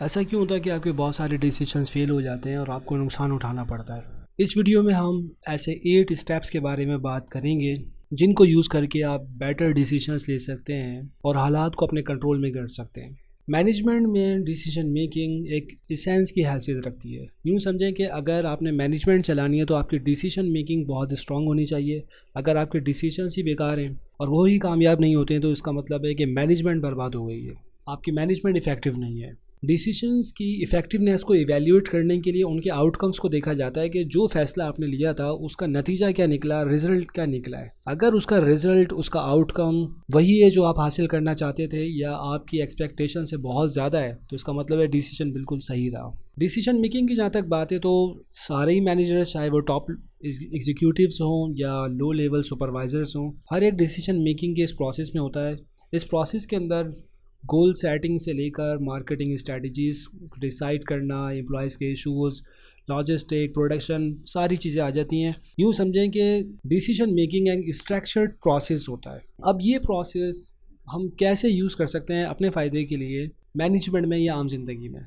ऐसा क्यों होता है कि आपके बहुत सारे डिसीजंस फेल हो जाते हैं और आपको नुकसान उठाना पड़ता है। इस वीडियो में हम ऐसे 8 स्टेप्स के बारे में बात करेंगे जिनको यूज़ करके आप बेटर डिसीजंस ले सकते हैं और हालात को अपने कंट्रोल में कर सकते हैं। मैनेजमेंट में डिसीजन मेकिंग एक इसेंस की हैसियत रखती है। यूँ समझें कि अगर आपने मैनेजमेंट चलानी है तो आपकी डिसीजन मेकिंग बहुत स्ट्रांग होनी चाहिए। अगर आपके डिसीजंस ही बेकार हैं और वो ही कामयाब नहीं होते हैं तो इसका मतलब है कि मैनेजमेंट बर्बाद हो गई है, आपकी मैनेजमेंट इफ़ेक्टिव नहीं है। डिसीजंस की इफ़ेक्टिवनेस को इवैल्यूएट करने के लिए उनके आउटकम्स को देखा जाता है कि जो फ़ैसला आपने लिया था उसका नतीजा क्या निकला, रिज़ल्ट क्या निकला है। अगर उसका रिज़ल्ट, उसका आउटकम वही है जो आप हासिल करना चाहते थे या आपकी एक्सपेक्टेशन से बहुत ज़्यादा है तो इसका मतलब है डिसीजन बिल्कुल सही रहा। डिसीजन मेकिंग की जहाँ तक बात है तो सारे ही मैनेजर्स, चाहे वो टॉप एग्जीक्यूटिव्स हों या लो लेवल सुपरवाइजर्स हों, हर एक डिसीजन मेकिंग के इस प्रोसेस में होता है। इस प्रोसेस के अंदर गोल सेटिंग से लेकर मार्केटिंग स्ट्रेटजीज़ डिसाइड करना, एम्प्लॉयज़ के इशूज़, लॉजिस्टिक, प्रोडक्शन, सारी चीज़ें आ जाती हैं। यूँ समझें कि डिसीजन मेकिंग एक स्ट्रक्चर्ड प्रोसेस होता है। अब ये प्रोसेस हम कैसे यूज़ कर सकते हैं अपने फ़ायदे के लिए मैनेजमेंट में या आम जिंदगी में,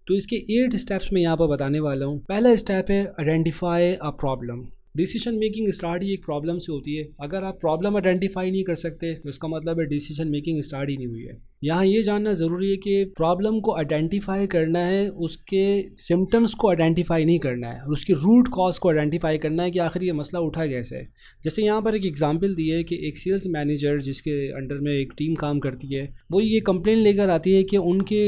तो इसके 8 स्टेप्स मैं यहाँ पर बताने वाला हूँ। पहला स्टेप है identify a problem. Decision making start ही एक प्रॉब्लम से होती है। अगर आप प्रॉब्लम आइडेंटिफाई नहीं कर सकते तो इसका मतलब है डिसीजन मेकिंग स्टार्ट ही नहीं हुई है। यहाँ ये जानना ज़रूरी है कि प्रॉब्लम को आइडेंटिफाई करना है, उसके सिम्टम्स को आइडेंटिफाई नहीं करना है, उसकी रूट कॉज को आइडेंटिफाई करना है कि आखिर ये मसला उठा कैसे है। जैसे यहाँ पर एक एग्जांपल दी है कि एक सेल्स मैनेजर जिसके अंडर में एक टीम काम करती है, वो ये कंप्लेन लेकर आती है कि उनके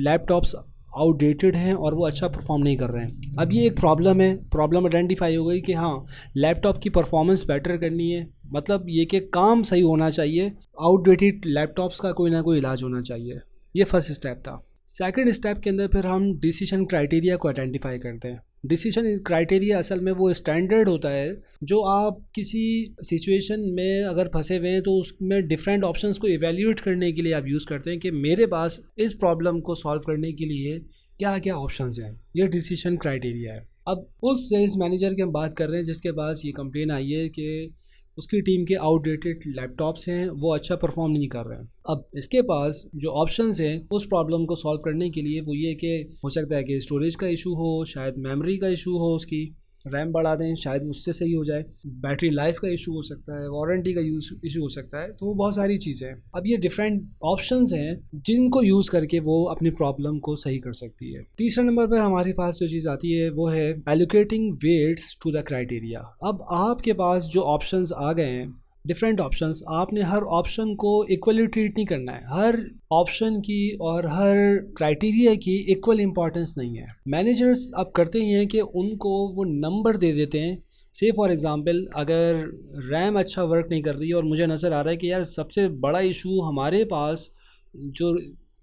लैपटॉप्स आउटडेटेड हैं और वो अच्छा परफॉर्म नहीं कर रहे हैं। अब ये एक प्रॉब्लम है, प्रॉब्लम आइडेंटिफाई हो गई कि हाँ, लैपटॉप की परफॉर्मेंस बेटर करनी है, मतलब ये कि काम सही होना चाहिए, आउटडेटेड लैपटॉप्स का कोई ना कोई इलाज होना चाहिए। ये फर्स्ट स्टेप था। सेकंड स्टेप के अंदर फिर हम डिसीजन क्राइटेरिया को आइडेंटिफाई करते हैं। डिसीजन क्राइटेरिया असल में वो स्टैंडर्ड होता है जो आप किसी सिचुएशन में अगर फंसे हुए हैं तो उसमें डिफरेंट ऑप्शंस को इवैल्यूएट करने के लिए आप यूज़ करते हैं कि मेरे पास इस प्रॉब्लम को सॉल्व करने के लिए क्या क्या ऑप्शंस हैं। ये डिसीजन क्राइटेरिया है। अब उस सेल्स मैनेजर की हम बात कर रहे हैं जिसके पास ये कंप्लेन आई है कि उसकी टीम के आउटडेटेड लैपटॉप्स हैं, वो अच्छा परफॉर्म नहीं कर रहे हैं। अब इसके पास जो ऑप्शंस हैं उस प्रॉब्लम को सॉल्व करने के लिए वो ये कि हो सकता है कि स्टोरेज का इशू हो, शायद मेमोरी का इशू हो, उसकी रैम बढ़ा दें, शायद उससे सही हो जाए, बैटरी लाइफ का इशू हो सकता है, वारंटी का इशू हो सकता है। तो वो बहुत सारी चीज़ें हैं। अब ये डिफरेंट ऑप्शंस हैं जिनको यूज़ करके वो अपनी प्रॉब्लम को सही कर सकती है। तीसरा नंबर पर हमारे पास जो चीज़ आती है वो है allocating weights to the criteria. अब आपके पास जो ऑप्शंस आ गए हैं, डिफरेंट ऑप्शंस, आपने हर ऑप्शन को इक्वली ट्रीट नहीं करना है। हर ऑप्शन की और हर क्राइटेरिया की इक्वल इंपॉर्टेंस नहीं है। मैनेजर्स अब करते ही हैं कि उनको वो नंबर दे देते हैं। से फॉर एग्ज़ाम्पल, अगर रैम अच्छा वर्क नहीं कर रही है और मुझे नज़र आ रहा है कि यार सबसे बड़ा इशू हमारे पास जो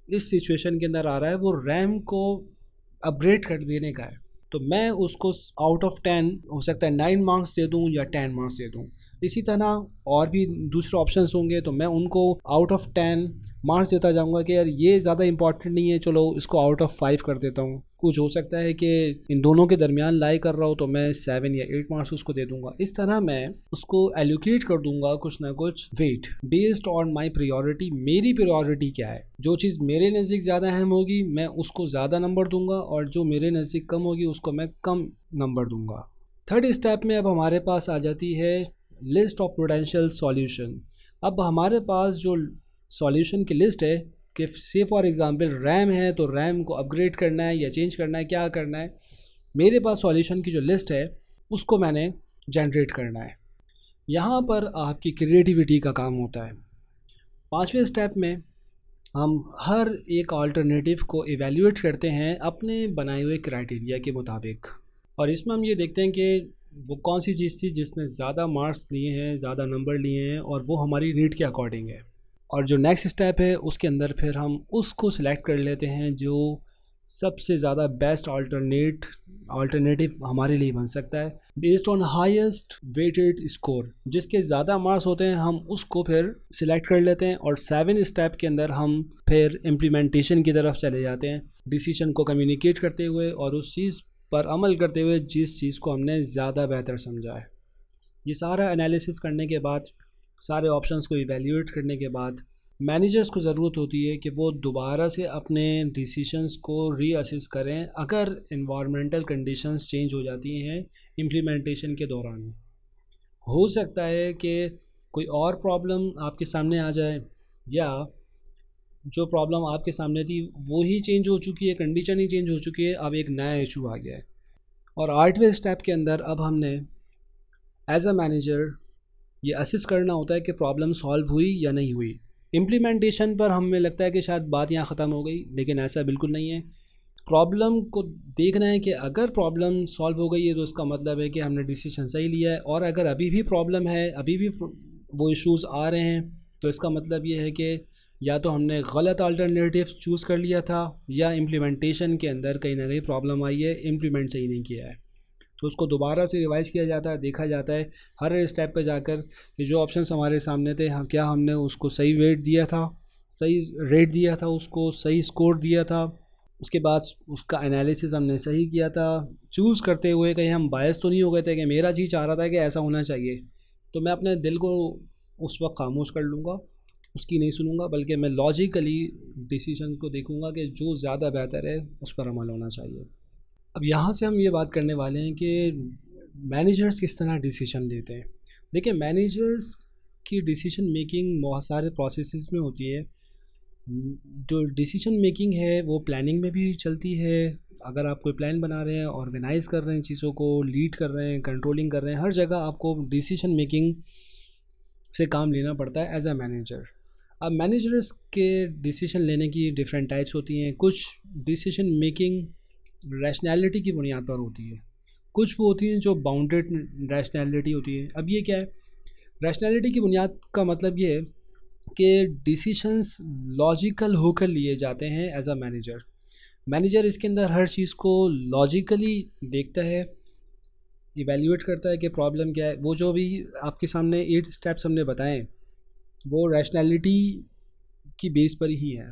इस सिचुएशन के अंदर आ रहा है वो रैम को अपग्रेड कर देने का है, तो मैं उसको आउट ऑफ 10 हो सकता है 9 मार्क्स दे दूं या 10 मार्क्स दे दूं। इसी तरह और भी दूसरे ऑप्शंस होंगे तो मैं उनको आउट ऑफ 10 मार्क्स देता जाऊंगा कि यार ये ज़्यादा इंपॉर्टेंट नहीं है, चलो इसको आउट ऑफ 5 कर देता हूँ। कुछ हो सकता है कि इन दोनों के दरमियान लाई कर रहा हो तो मैं 7 या 8 मार्क्स उसको दे दूंगा। इस तरह मैं उसको एलोकेट कर दूंगा कुछ ना कुछ weight based on my priority. मेरी प्रायोरिटी क्या है, जो चीज़ मेरे नज़दीक ज़्यादा अहम होगी मैं उसको ज़्यादा नंबर दूंगा और जो मेरे नज़दीक कम होगी उसको मैं कम नंबर दूंगा। थर्ड स्टेप में अब हमारे पास आ जाती है लिस्ट ऑफ पोटेंशियल सॉल्यूशन। अब हमारे पास जो सॉल्यूशन की लिस्ट है कि से फॉर एग्ज़ाम्पल रैम है तो रैम को अपग्रेड करना है या चेंज करना है, क्या करना है, मेरे पास सॉल्यूशन की जो लिस्ट है उसको मैंने जनरेट करना है। यहाँ पर आपकी क्रिएटिविटी का काम होता है। पाँचवें स्टेप में हम हर एक अल्टरनेटिव को इवैल्यूएट करते हैं अपने बनाए हुए क्राइटेरिया के मुताबिक, और इसमें हम ये देखते हैं कि वो कौन सी चीज़ थी जिसने ज़्यादा मार्क्स लिए हैं, ज़्यादा नंबर लिए हैं और वो हमारी नीड के अकॉर्डिंग है। और जो नेक्स्ट स्टेप है उसके अंदर फिर हम उसको सिलेक्ट कर लेते हैं जो सबसे ज़्यादा बेस्ट अल्टरनेटिव हमारे लिए बन सकता है based on highest weighted score. जिसके ज़्यादा मार्क्स होते हैं हम उसको फिर सिलेक्ट कर लेते हैं और 7 स्टेप के अंदर हम फिर इम्प्लीमेंटेशन की तरफ चले जाते हैं, डिसीजन को कम्युनिकेट करते हुए और उस चीज़ पर अमल करते हुए जिस चीज़ को हमने ज़्यादा बेहतर समझा है। ये सारा एनालिसिस करने के बाद, सारे ऑप्शंस को इवैल्यूएट करने के बाद मैनेजर्स को ज़रूरत होती है कि वो दोबारा से अपने डिसीशंस को रीअसेस करें अगर इन्वायरमेंटल कंडीशंस चेंज हो जाती हैं इम्प्लीमेंटेशन के दौरान। हो सकता है कि कोई और प्रॉब्लम आपके सामने आ जाए, या जो प्रॉब्लम आपके सामने थी वो ही चेंज हो चुकी है, कंडीशन ही चेंज हो चुकी है, अब एक नया इशू आ गया है। और 8वें स्टेप के अंदर अब हमने एज अ मैनेजर ये असिस्ट करना होता है कि प्रॉब्लम सॉल्व हुई या नहीं हुई। इम्प्लीमेंटेशन पर हमें लगता है कि शायद बात यहाँ ख़त्म हो गई, लेकिन ऐसा बिल्कुल नहीं है। प्रॉब्लम को देखना है कि अगर प्रॉब्लम सॉल्व हो गई है तो इसका मतलब है कि हमने डिसीजन सही लिया है, और अगर अभी भी प्रॉब्लम है, अभी भी वो इश्यूज़ आ रहे हैं, तो इसका मतलब ये है कि या तो हमने गलत अल्टरनेटिव चूज़ कर लिया था, या इम्प्लीमेंटेशन के अंदर कहीं ना कहीं प्रॉब्लम आई है, इम्प्लीमेंट सही नहीं किया है। तो उसको दोबारा से रिवाइज़ किया जाता है, देखा जाता है हर स्टेप पे जाकर कि जो ऑप्शंस हमारे सामने थे क्या हमने उसको सही वेट दिया था, सही रेट दिया था, उसको सही स्कोर दिया था, उसके बाद उसका एनालिसिस हमने सही किया था। चूज़ करते हुए कहीं हम बायस तो नहीं हो गए थे कि मेरा जी चाह रहा था कि ऐसा होना चाहिए, तो मैं अपने दिल को उस वक्त खामोश कर लूँगा, उसकी नहीं सुनूंगा, बल्कि मैं लॉजिकली डिसीजन को देखूंगा कि जो ज़्यादा बेहतर है उस पर अमल होना चाहिए। अब यहाँ से हम ये बात करने वाले हैं कि मैनेजर्स किस तरह डिसीजन लेते हैं। देखिए, मैनेजर्स की डिसीजन मेकिंग बहुत सारे प्रोसेसेस में होती है। जो डिसीजन मेकिंग है वो प्लानिंग में भी चलती है। अगर आप कोई प्लान बना रहे हैं, ऑर्गेनाइज़ कर रहे हैं, चीज़ों को लीड कर रहे हैं, कंट्रोलिंग कर रहे हैं, हर जगह आपको डिसीजन मेकिंग से काम लेना पड़ता है एज अ मैनेजर। अब मैनेजर्स के डिसीजन लेने की डिफरेंट टाइप्स होती हैं। कुछ डिसीजन मेकिंग रैशनैलिटी की बुनियाद पर होती है, कुछ वो होती हैं जो बाउंडेड रैशनैलिटी होती है। अब ये क्या है? रैशनैलिटी की बुनियाद का मतलब ये है कि डिसीशंस लॉजिकल होकर लिए जाते हैं एज अ मैनेजर। मैनेजर इसके अंदर हर चीज़ को लॉजिकली देखता है, इवैल्यूएट करता है कि प्रॉब्लम क्या है। वो जो भी आपके सामने 8 स्टेप्स हमने बताएं वो रैशनैलिटी की बेस पर ही है,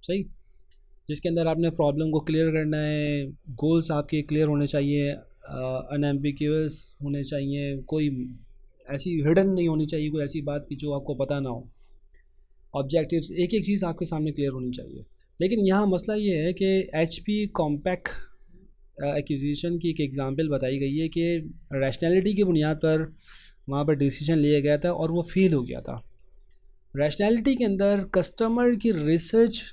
सही, जिसके अंदर आपने प्रॉब्लम को क्लियर करना है, गोल्स आपके क्लियर होने चाहिए, अनएम्बिग्यूअस होने चाहिए, कोई ऐसी हिडन नहीं होनी चाहिए, कोई ऐसी बात की जो आपको पता ना हो, ऑब्जेक्टिव्स, एक एक चीज़ आपके सामने क्लियर होनी चाहिए। लेकिन यहाँ मसला ये है कि HP कॉम्पैक्ट एक्विजिशन की एक एग्ज़ाम्पल बताई गई है कि रैशनैलिटी की बुनियाद पर वहाँ पर डिसीजन लिया गया था और वो फेल हो गया था। रैशनैलिटी के अंदर कस्टमर की रिसर्च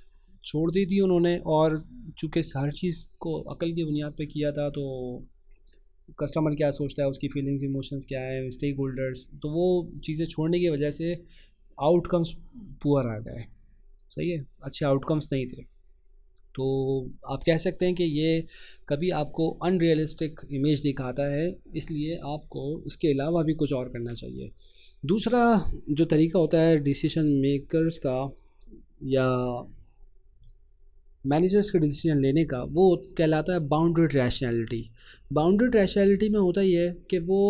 छोड़ दी थी उन्होंने, और चूँकि हर चीज़ को अकल की बुनियाद पे किया था, तो कस्टमर क्या सोचता है, उसकी फीलिंग्स, इमोशंस क्या है, स्टेक होल्डर्स, तो वो चीज़ें छोड़ने की वजह से आउटकम्स पुअर आ गए, सही है, अच्छे आउटकम्स नहीं थे। तो आप कह सकते हैं कि ये कभी आपको अनरियलिस्टिक इमेज दिखाता है, इसलिए आपको इसके अलावा भी कुछ और करना चाहिए। दूसरा जो तरीका होता है डिसीजन मेकर्स का या मैनेजर्स के डिसीजन लेने का, वो कहलाता है बाउंड्रीड रैशनैलिटी। बाउंड्रीड रैशनैलिटी में होता ही है कि वो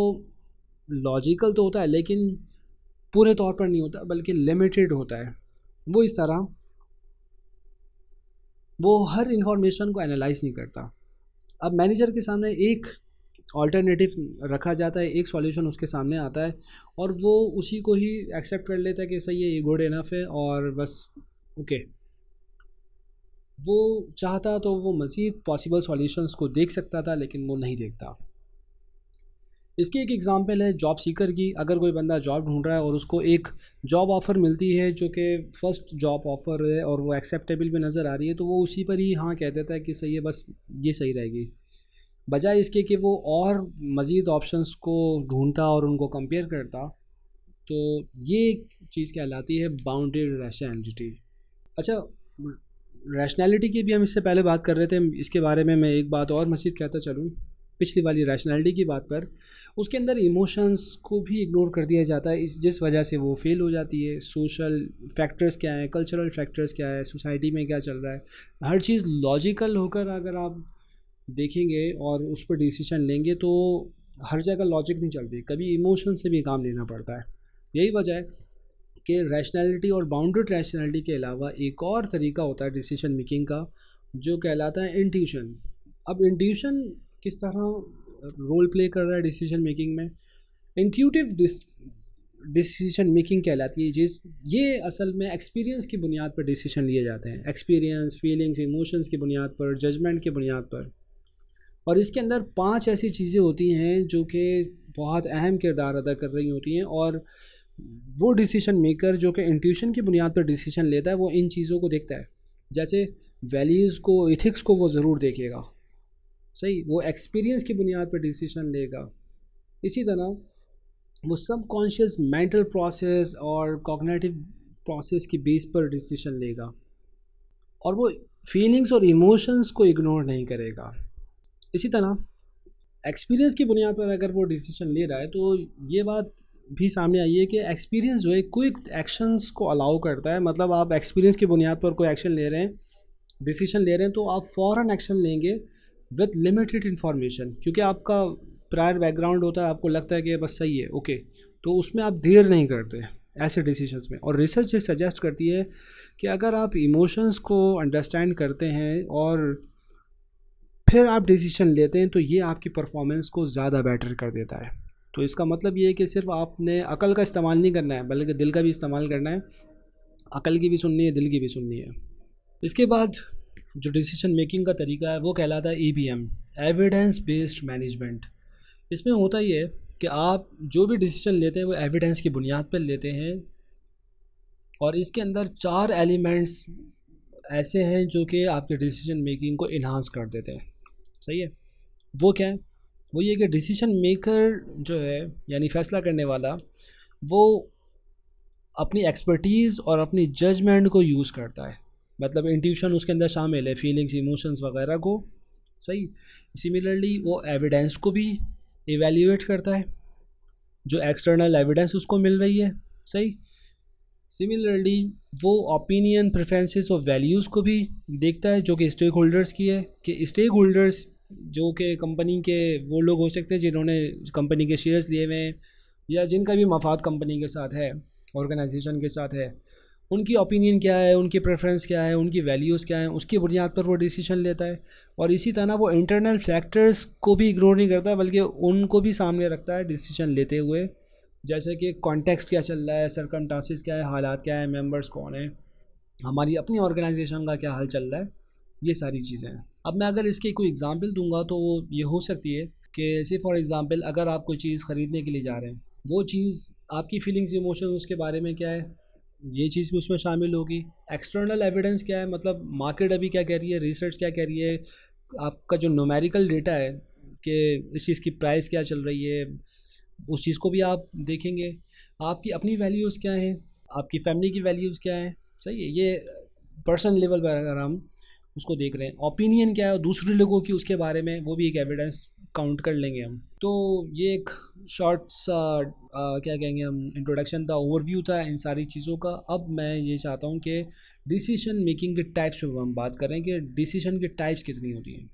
लॉजिकल तो होता है लेकिन पूरे तौर पर नहीं होता, बल्कि लिमिटेड होता है। वो इस तरह, वो हर इंफॉर्मेशन को एनालाइज नहीं करता। अब मैनेजर के सामने एक ऑल्टरनेटिव रखा जाता है, एक सॉल्यूशन उसके सामने आता है, और वो उसी को ही एक्सेप्ट कर लेता है कि सही है, ये गुड इनफ है, और बस ओके। वो चाहता तो वो मज़ीद पॉसिबल सॉल्यूशंस को देख सकता था, लेकिन वो नहीं देखता। इसकी एक एग्जांपल है जॉब सीकर की। अगर कोई बंदा जॉब ढूंढ रहा है और उसको एक जॉब ऑफ़र मिलती है जो कि फ़र्स्ट जॉब ऑफ़र है और वो एक्सेप्टेबल भी नज़र आ रही है, तो वो उसी पर ही हाँ कह देता है कि सही है, बस ये सही रहेगी, बजाय इसके कि वो और मज़ीद ऑप्शंस को ढूंढता और उनको कंपेयर करता। तो ये चीज़ कहलाती है बाउंडेड रैशनैलिटी। अच्छा, रैशनैलिटी की भी हम इससे पहले बात कर रहे थे, इसके बारे में मैं एक बात और मज़ीद कहता चलूँ। पिछली वाली रैशनैलिटी की बात पर, उसके अंदर इमोशंस को भी इग्नोर कर दिया जाता है, इस जिस वजह से वो फेल हो जाती है। सोशल फैक्टर्स क्या हैं, कल्चरल फैक्टर्स क्या है, सोसाइटी में क्या चल रहा है, हर चीज़ लॉजिकल होकर अगर आप देखेंगे और उस पर डिसीजन लेंगे तो हर जगह लॉजिक नहीं चलती, कभी इमोशन से भी काम लेना पड़ता है। यही वजह है कि रैशनैलिटी और बाउंडेड रैशनैलिटी के अलावा एक और तरीका होता है डिसीजन मेकिंग का, जो कहलाता है इंट्यूशन। अब इंट्यूशन किस तरह रोल प्ले कर रहा है डिसीजन मेकिंग में? इंट्यूटिव डिसीजन मेकिंग कहलाती है जिस ये असल में एक्सपीरियंस की बुनियाद पर डिसीजन लिए जाते हैं, एक्सपीरियंस, फीलिंग्स, इमोशंस की बुनियाद पर, जजमेंट की बुनियाद पर। और इसके अंदर 5 ऐसी चीज़ें होती हैं जो कि बहुत अहम किरदार अदा कर रही होती हैं, और वो डिसीजन मेकर जो कि इंट्यूशन की बुनियाद पर डिसीजन लेता है वो इन चीज़ों को देखता है। जैसे वैल्यूज़ को, इथिक्स को वो ज़रूर देखेगा, सही, वो एक्सपीरियंस की बुनियाद पर डिसीजन लेगा। इसी तरह वो सबकॉन्शियस मेंटल प्रोसेस और कॉग्निटिव प्रोसेस की बेस पर डिसीजन लेगा, और वो फीलिंग्स और इमोशंस को इग्नोर नहीं करेगा। इसी तरह एक्सपीरियंस की बुनियाद पर अगर वो डिसीजन ले रहा है तो ये बात भी सामने आई है कि एक्सपीरियंस जो है क्विक एक्शंस को अलाउ करता है। मतलब आप एक्सपीरियंस की बुनियाद पर कोई एक्शन ले रहे हैं, डिसीजन ले रहे हैं, तो आप फ़ौरन एक्शन लेंगे विथ लिमिटेड इन्फॉर्मेशन, क्योंकि आपका प्रायर बैकग्राउंड होता है, आपको लगता है कि बस सही है, ओके, तो उसमें आप देर नहीं करते ऐसे डिसीजंस में। और रिसर्च ये सजेस्ट करती है कि अगर आप इमोशंस को अंडरस्टैंड करते हैं और फिर आप डिसीजन लेते हैं तो ये आपकी परफॉर्मेंस को ज़्यादा बेटर कर देता है। तो इसका मतलब ये है कि सिर्फ आपने अकल का इस्तेमाल नहीं करना है, बल्कि दिल का भी इस्तेमाल करना है। अकल की भी सुननी है, दिल की भी सुननी है। इसके बाद जो डिसीजन मेकिंग का तरीका है वो कहलाता है EBM, एविडेंस बेस्ड मैनेजमेंट। इसमें होता ही है कि आप जो भी डिसीजन लेते हैं वो एविडेंस की बुनियाद पर लेते हैं, और इसके अंदर 4 एलिमेंट्स ऐसे हैं जो कि आपके डिसीजन मेकिंग को इन्हांस कर देते हैं, सही है। वो क्या है? वो ये कि डिसीजन मेकर जो है, यानी फ़ैसला करने वाला, वो अपनी एक्सपर्टीज़ और अपनी जजमेंट को यूज़ करता है। मतलब इंट्यूशन उसके अंदर शामिल है, फीलिंग्स, इमोशंस वगैरह को, सही। सिमिलरली वो एविडेंस को भी इवैल्यूएट करता है, जो एक्सटर्नल एविडेंस उसको मिल रही है, सही। सिमिलरली वो ओपिनियन, प्रेफरेंसेस और वैल्यूज़ को भी देखता है जो कि स्टेक होल्डर्स की है, कि स्टेक होल्डर्स जो कि कंपनी के वो लोग हो सकते हैं जिन्होंने कंपनी के शेयर्स लिए हुए हैं, या जिनका भी मफाद कंपनी के साथ है, ऑर्गेनाइजेशन के साथ है, उनकी ओपिनियन क्या है, उनकी प्रेफरेंस क्या है, उनकी वैल्यूज़ क्या हैं, उसकी बुनियाद पर वो डिसीजन लेता है। और इसी तरह वो इंटरनल फैक्टर्स को भी इग्नोर नहीं करता, बल्कि उनको भी सामने रखता है डिसीजन लेते हुए, जैसे कि कॉन्टेक्स्ट क्या चल रहा है, सरकमस्टांसेस क्या है, हालात क्या है, मेंबर्स कौन है, हमारी अपनी ऑर्गेनाइजेशन का क्या हाल चल रहा है, ये सारी चीज़ें हैं। अब मैं अगर इसकी कोई एग्जांपल दूंगा तो ये हो सकती है कि से फॉर एग्जांपल अगर आप कोई चीज़ ख़रीदने के लिए जा रहे हैं, वो चीज़ आपकी फीलिंग्स, इमोशन उसके बारे में क्या है, ये चीज़ भी उसमें शामिल होगी। एक्सटर्नल एविडेंस क्या है, मतलब मार्केट अभी क्या कह रही है, रिसर्च क्या कह रही है, आपका जो न्यूमेरिकल डेटा है कि इस चीज़ की प्राइस क्या चल रही है, उस चीज़ को भी आप देखेंगे। आपकी अपनी वैल्यूज़ क्या हैं, आपकी फैमिली की वैल्यूज़ क्या हैं, सही है। ये पर्सनल लेवल पर अगर हम उसको देख रहे हैं, ओपिनियन क्या है दूसरे लोगों की उसके बारे में, वो भी एक एविडेंस काउंट कर लेंगे हम। तो ये एक शॉर्ट सा क्या कहेंगे हम, इंट्रोडक्शन था, ओवरव्यू था इन सारी चीज़ों का। अब मैं ये चाहता हूँ कि डिसीजन मेकिंग के टाइप्स पे हम बात करें कि डिसीजन की टाइप्स कितनी होती हैं।